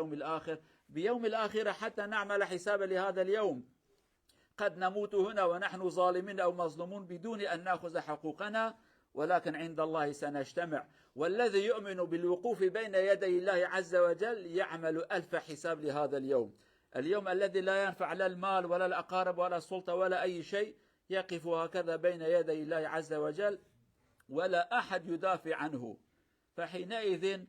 باليوم الآخر، بيوم الآخرة حتى نعمل حساب لهذا اليوم. قد نموت هنا ونحن ظالمين أو مظلومون بدون أن نأخذ حقوقنا، ولكن عند الله سنجتمع. والذي يؤمن بالوقوف بين يدي الله عز وجل يعمل ألف حساب لهذا اليوم، اليوم الذي لا ينفع لا المال ولا الأقارب ولا السلطة ولا أي شيء، يقف هكذا بين يدي الله عز وجل ولا أحد يدافع عنه. فحينئذ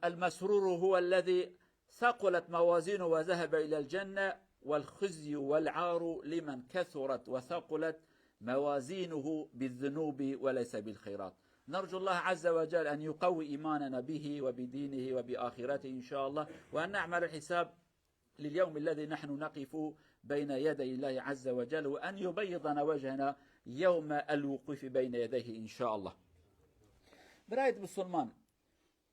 المسرور هو الذي ثقلت موازينه وذهب إلى الجنة، والخزي والعار لمن كثرت وثقلت موازينه بالذنوب وليس بالخيرات. نرجو الله عز وجل أن يقوي إيماننا به وبدينه وبآخرته إن شاء الله، وأن نعمل الحساب لليوم الذي نحن نقف بين يدي الله عز وجل، وأن يبيضنا وجهنا يوم الوقوف بين يديه إن شاء الله. برایت بسلمان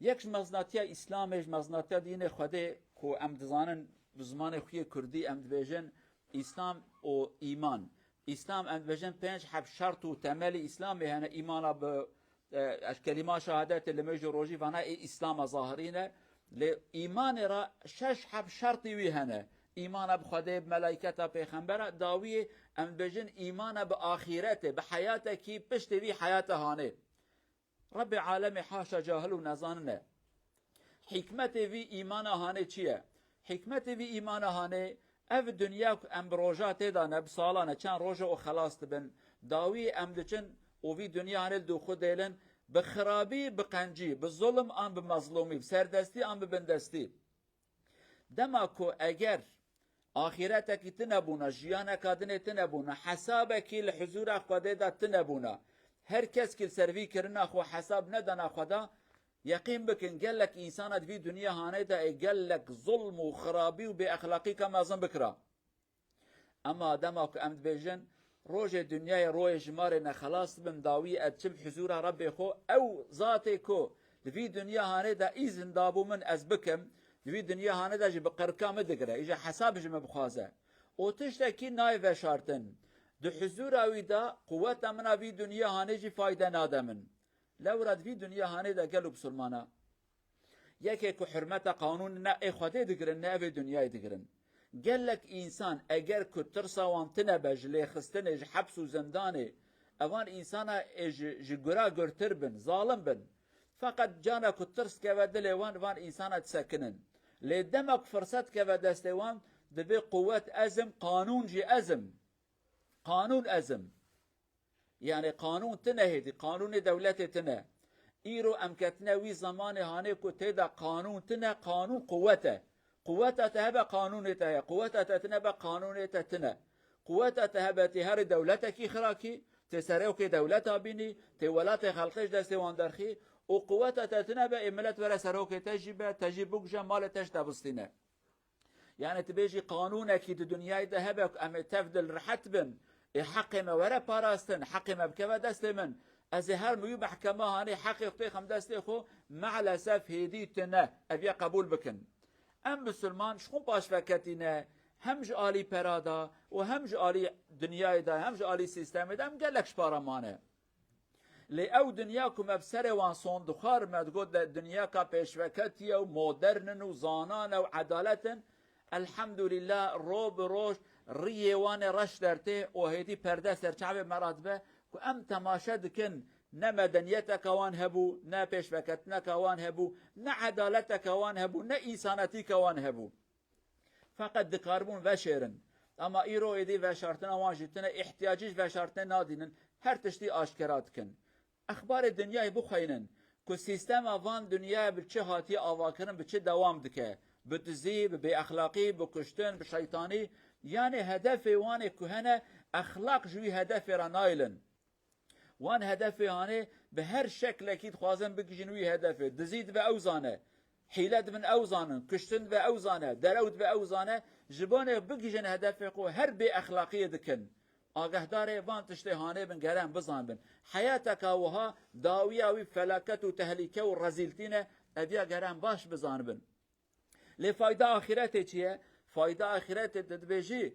یکش مزناتیا اسلامش مزناتیا دین خوده که ام دزانن بزمان خوی کردی ام دبیجن اسلام و ایمان. اسلام ام دبیجن پنج حب شرط و تمل اسلام هنه ایمانا به کلمه شهادت لمجد روجی و نه اسلام ظاهرینه. لإيمان را شش حب شرطي ويهنا، إيمان بخده بملائكته بيخنبره داوية أم بجن إيمان بآخرته بحياته كي بشتوي حياته هانه. رب عالم حاشا جاهل ونزانه. حكمته في إيمان هانه چيه؟ حكمته في إيمان هانه اف دنيا ام بروجات دانه بسالانه چند روجه و خلاص تبن داوية ام دچن و في دنيا هانه دو خود ديلن بخرابی بقنجی بظلم آن بمظلومی بسردستی آن ببندستی. دما کو اگر آخرتکی تنبونه جیانه کادنه تنبونه حسابکی لحضور خواده دا تنبونه هر کس که سروی کرنا خو حساب ندانا خدا یقین بکن گلک انسانت وی دنیا هانه دا گلک ظلم و خرابی و بی اخلاقی کم ازم بکرا. اما دما کو امد بیجن روج دنیای روی جمار نخلاص بم داوی اتشم حضور رب خو او ذاتی کو لفی دنیا هانه دا ایزن دابو من از بکم لفی دنیا هانه دا جی بقرکام دگره ایجا حساب جمع بخوازه او تشتکی نای و شارتن دو حضور اوی دا قوت منا فی دنیا هانه جی فایده نادمن لورد فی دنیا هانه دا گلو بسلمانا یکی که حرمت قانون نه ای خواده دگرن نه اوی دنیای دگرن. گلک انسان اگر که ترسوان تنه بجلی خستنه اج حبس و زندانه اوان انسان اج جگرا گرتر بن ظالم بن فقط جانا که ترس که و دل وان انسان تسکنن لیدمک فرصت که و دست وان دبی قوت ازم قانون جی ازم قانون ازم یعنی قانون تنه هیدی قانون دولت تنه ایرو امکتنه وی زمان هانه که تیدا قانون تنه قانون قوته قوتها تهبه قانونتها قوتها تنبه قانونتها تنه قوتها تهبه تهر دولتك خراكي تسريوك دولتها بيني تولات خلقش دستي واندرخي وقوتها تنبه املت ورا سروك تجيبوك جمال تشتبستينه يعني تبيجي قانونك الدنيا تهبه ام تفضل رحت بن حق ما ورا باراستن حق ما بكوا دست من از هر میو محکمه هاني حق اختي خم دستي خو مع الاسف هدي تنه ابي قبول بكن. ام مسلمان شخون باش فکتینه همج آلی پرادا و همج آلی دنیای دا همج آلی سیستم دا هم گلکش پارمانه لی او دنیا که مبسر وان صندوخار مدگود دنیا که پیشوکتیه و مدرن و زانان و عدالتن الحمدلله رو بروش ریوان رش درته و هیدی پرده سرچعب مراتبه که ام تماشا دکن نه مدنیت کوان هبو نه پیشوکت کوان هبو نه عدالت کوان هبو نه انسانتی کوان هبو فقط دکاربون و شیرن اما ایرو ایدی و شرطن واجتنه احتیاجیش و شرطن نادینن هر تشتی آشکرات کن اخبار دنیای بخوینن که سیستم آوان دنیای بچه هاتی آواکرن بچه دوام دکه بدزی به اخلاقی به کشتن به شیطانی یعنی هدف وانه که هنه اخلاق جوی هدف را نایلن وان هدف هانه به هر شکل اکید خوازن بگیجنوی هدفه دزید به اوزانه حیلت من اوزانن کشتن به اوزانه درود به اوزانه جبانه بگیجن هدفه قو هر به اخلاقی دکن آگه داره وان تشته هانه بن گرم بزان بن حیاتک وها داویاوی فلاکت و تهلیکه و رزیلتینه ابیا گرم باش بزان بن لفایده آخرته چیه؟ فایده آخرته تدبیجی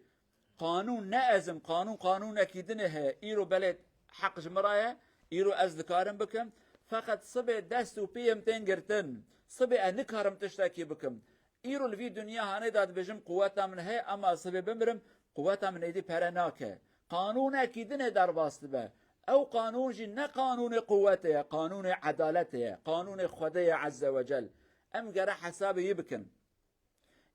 قانون نه ازم قانون اکیدنه ایرو بلد حق جمرايه يرو از ذكارم بكم فقط صبي دست و بيم تنگرتن صبي انكارم تشتاكي بكم ایرو الوی دنیا هنه داد بجم قوتا من هی اما سبب بمرم قوتا من ایدی پرناکه قانون اکیدنه در باست به او قانون جی نه قانون قوته قانون عدالته قانون خدای عز وجل ام گره حساب یبکن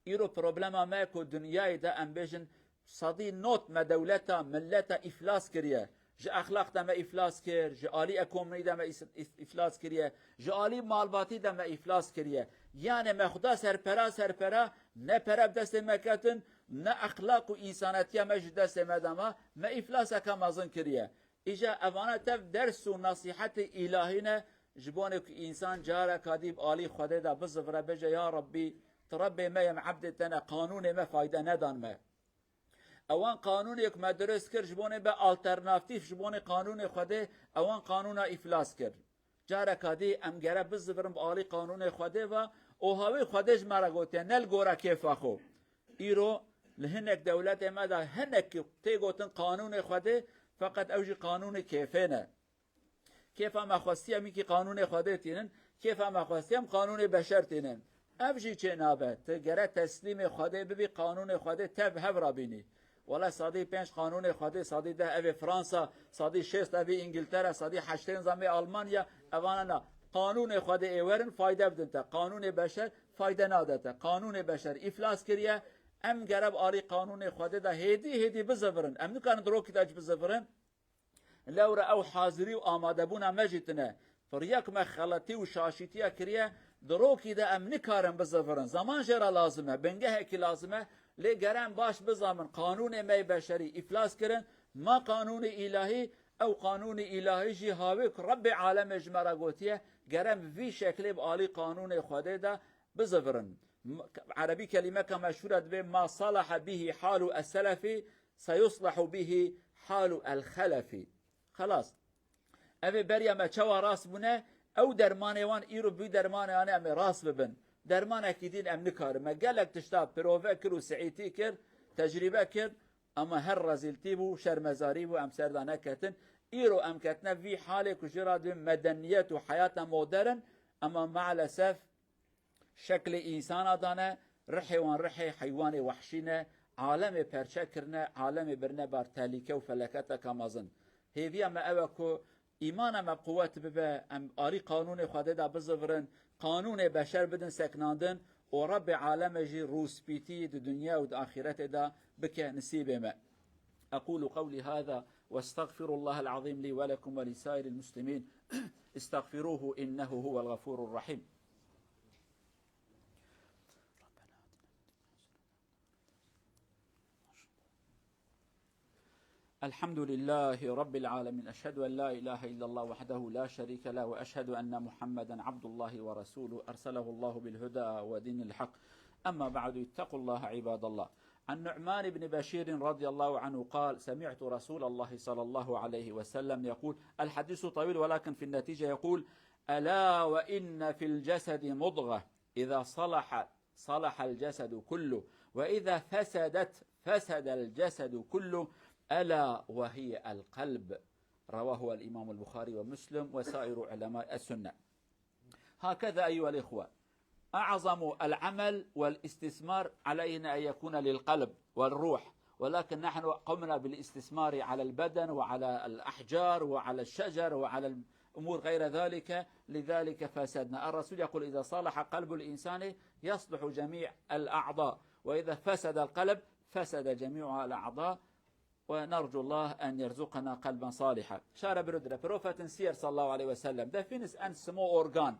ایرو پروبلما ما کو دنیای ده ام بجن صدی نوت ما دولتا ملتا افلاس کریه جه اخلاق ده ما افلاس کر جه آلی اکومنی ده ما افلاس کریه جه آلی مالباتی ده ما افلاس کریه یعنی ما خدا سرپرا نه پرب دست مکتن نه اخلاق و انسانیتی ما جه دست مدما ما افلاس اکم ازن کریه ایجا اوانه تف درس و نصیحت الهینه جبونه که انسان جاره کادیب آلی خدا ده بزفره بجه یا ربی تربي ما يم عبدتنا قانون ما فايدة ندان ما اوان قانون یک ما درست کر جبونه به آلترناتیف جبونه قانون خوده اوان قانون افلاس کر جاره کادی ام گره بزفرم آلی قانون خوده و اوهاوی خودش مرا گوته نل گورا کیفا خو ایرو لهنک دولت ما دا هنک تی گوتن قانون خوده فقط اوجی قانون کیفینه کیفا ما خواستی می که قانون خوده تینن کیفا ما خواستی هم قانون بشر تینن افجی چه نابه تگره تسلیم خوده ببی قانون خوده تب هف را بینی ولی صادی 5 قانون خوده صادی 10 اوی فرانسا صادی 6 اوی انگلتره صادی 8 نظام آلمانیا اوانا نه قانون خوده ایورن فایده بدن تا قانون بشر فایده ناده تا قانون بشر افلاس کریه ام گرب آلی قانون خوده ده هیدی بزفرن ام نکان درو کتاج بزفرن لورا او حاضری و آماده بونا مجتنه فریاک مخلطی و شاشیتیا کریه دروکی ده ام نکارم بزفرن زمان جرا لازمه بنگه اکی لازمه لی گرم باش بزامن قانون می بشری افلاس کرن ما قانون الهی او قانون الهی جی هاوی که رب عالم جمرا گوتیه گرم وی شکلی بآلی قانون خوده ده بزفرن عربی کلمه که مشهورت به ما صلح به حال السلفی سيصلح به حال الخلفی خلاص اوه بریا ما چوا راست بونه او درمانه وان ایرو بی درمانه آنه ام راست ببن درمانه که دین ام نکاره ما گلک تشتاب پروفه کر و سعیتی کر تجربه کر اما هر رزیلتی بو شرمزاری بو ام سردانه کتن ایرو ام کتنه وی حال کجرا دو مدنیت و حیات مدرن اما مع الاسف شکل انسان دانه رحی وان رحی حیوان وحشینه عالم پرچه کرنه عالم برنه بار تالیکه و فلکت کامازن هیوی اما اوه که ایمان ما قوت ببه ام آری قانون خواده دا بزفرن قانون بشر بدن سکناندن و رب عالم جی روسبیتی دا دنیا و دا آخرت دا بکه نصیب ما أقول قولي هذا واستغفر الله العظيم لي ولكم ولسائر المسلمين استغفروه إنه هو الغفور الرحيم الحمد لله رب العالمين أشهد أن لا إله إلا الله وحده لا شريك له وأشهد أن محمدا عبد الله ورسوله أرسله الله بالهدى ودين الحق أما بعد اتقوا الله عباد الله عن نعمان بن بشير رضي الله عنه قال سمعت رسول الله صلى الله عليه وسلم يقول الحديث طويل ولكن في النتيجة يقول ألا وإن في الجسد مضغة إذا صلح الجسد كله وإذا فسد الجسد كله ألا وهي القلب رواه الإمام البخاري ومسلم وسائر علماء السنة هكذا أيها الإخوة أعظم العمل والاستثمار علينا أن يكون للقلب والروح ولكن نحن قمنا بالاستثمار على البدن وعلى الأحجار وعلى الشجر وعلى الأمور غير ذلك لذلك فسدنا الرسول يقول إذا صلح قلب الإنسان يصلح جميع الأعضاء وإذا فسد القلب فسد جميع الأعضاء ونرجو الله أن يرزقنا قلبا صالحا شارع برودرة بروفة سير صلى الله عليه وسلم ده فينس أن سمو أورغان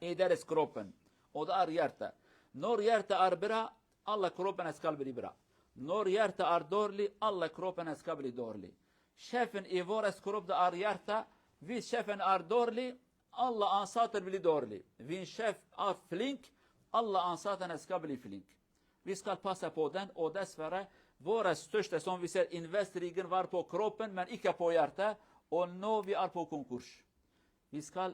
إيدارس كروبن ودار يرتا نور يرتا أربرا الله كروبن أسكال بري برا نور يرتا أردورلي الله كروبن أسكال بري دورلي شفن إيفورس كروب دا أريرتا في شفن أردورلي الله أنساتر بلي دورلي فين شف أر فلينك الله أنساتر أسكال بلي فلينك في سكال باسا بودن أو دس فرا våra största som vi ser investerigen var på kroppen men icke på hjärtat och nu vi är på konkurs. Vi ska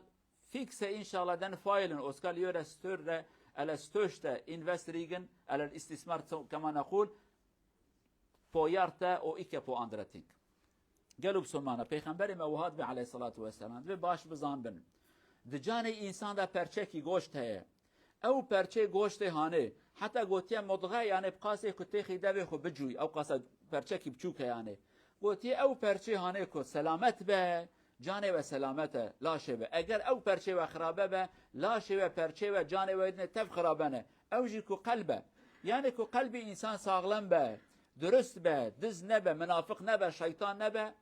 fixa inshallah den filen och ska göra större eller största investerigen eller istismar kan man säga på hjärtat och icke på andra ting. قالوا سمانا پیغمبر موعود به علیه الصلاة والسلام و باش بزان بن دجان انسان دا پرچکی گوشت ہے او پرچه گوشت هانه حتی گوتیه مضغه یعنی بقاسه کتی خیده خو بجوی او قاسه پرچه کی بچوکه یعنی گوتیه او پرچه هانه کو سلامت به جانه و سلامته لاشه به اگر او پرچه و خرابه به لاشه و پرچه و جانه و تف خرابنه او جی کو قلبه یعنی کو قلب انسان ساغلم به درست به دز نبه منافق نبه شیطان نبه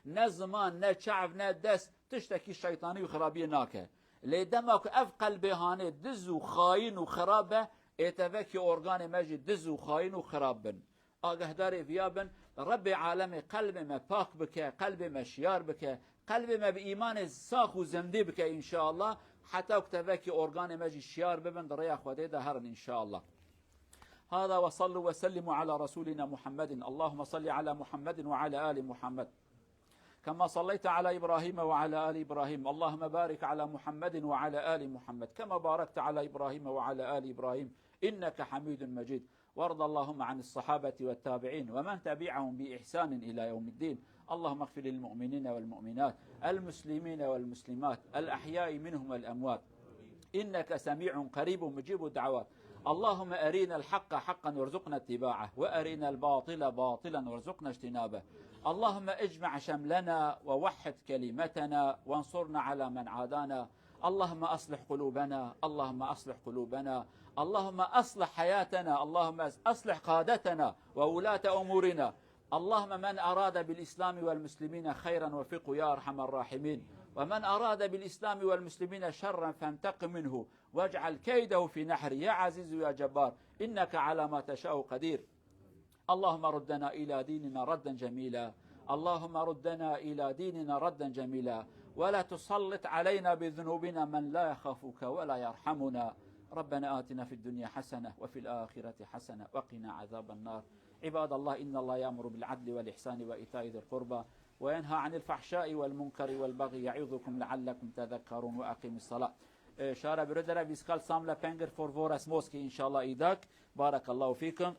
نه زمان نه چعف نه دست تشتکی شیطانی و خرابی ناکه لیدما که اف قلب هانه دز و خاین و خرابه اتفاکی ارگان مجید دز و خاین و خراب بن آگهدار ویابن رب عالم قلب ما پاک بکه قلب ما شیار بکه قلب ما به ایمان ساخ و زنده بکه انشاءالله حتی اتفاکی ارگان مجید شیار ببن در ریا خوده دهرن انشاءالله. هذا وصلوا وسلموا على رسولنا محمد اللهم صل على محمد وعلى آل محمد كما صليت على إبراهيم وعلى آل إبراهيم اللهم بارك على محمد وعلى آل محمد كما باركت على إبراهيم وعلى آل إبراهيم إنك حميد مجيد وارض اللهم عن الصحابة والتابعين ومن تبعهم بإحسان إلى يوم الدين اللهم اغفر للمؤمنين والمؤمنات المسلمين والمسلمات الأحياء منهم والأموات إنك سميع قريب مجيب الدعوات اللهم أرينا الحق حقا وارزقنا اتباعه وأرينا الباطل باطلا وارزقنا اجتنابه اللهم اجمع شملنا ووحد كلمتنا وانصرنا على من عادانا اللهم أصلح قلوبنا اللهم أصلح قلوبنا اللهم أصلح حياتنا اللهم أصلح قادتنا وولاة أمورنا اللهم من أراد بالإسلام والمسلمين خيرا وفقه يا أرحم الراحمين ومن أراد بالإسلام والمسلمين شرا فانتقم منه واجعل كيده في نحره يا عزيز يا جبار إنك على ما تشاء قدير اللهم ردنا إلى ديننا ردا جميلا اللهم ردنا إلى ديننا ردا جميلا ولا تسلط علينا بذنوبنا من لا يخافك ولا يرحمنا ربنا آتنا في الدنيا حسنة وفي الآخرة حسنة وقنا عذاب النار عباد الله إن الله يأمر بالعدل والإحسان وإيتاء ذي القربى وينهى عن الفحشاء والمنكر والبغي يعظكم لعلكم تذكرون وأقيموا الصلاة شارع برودرة بيسكال ساملا بانجر فور فورس موسكي إن شاء الله إيداك بارك الله فيكم.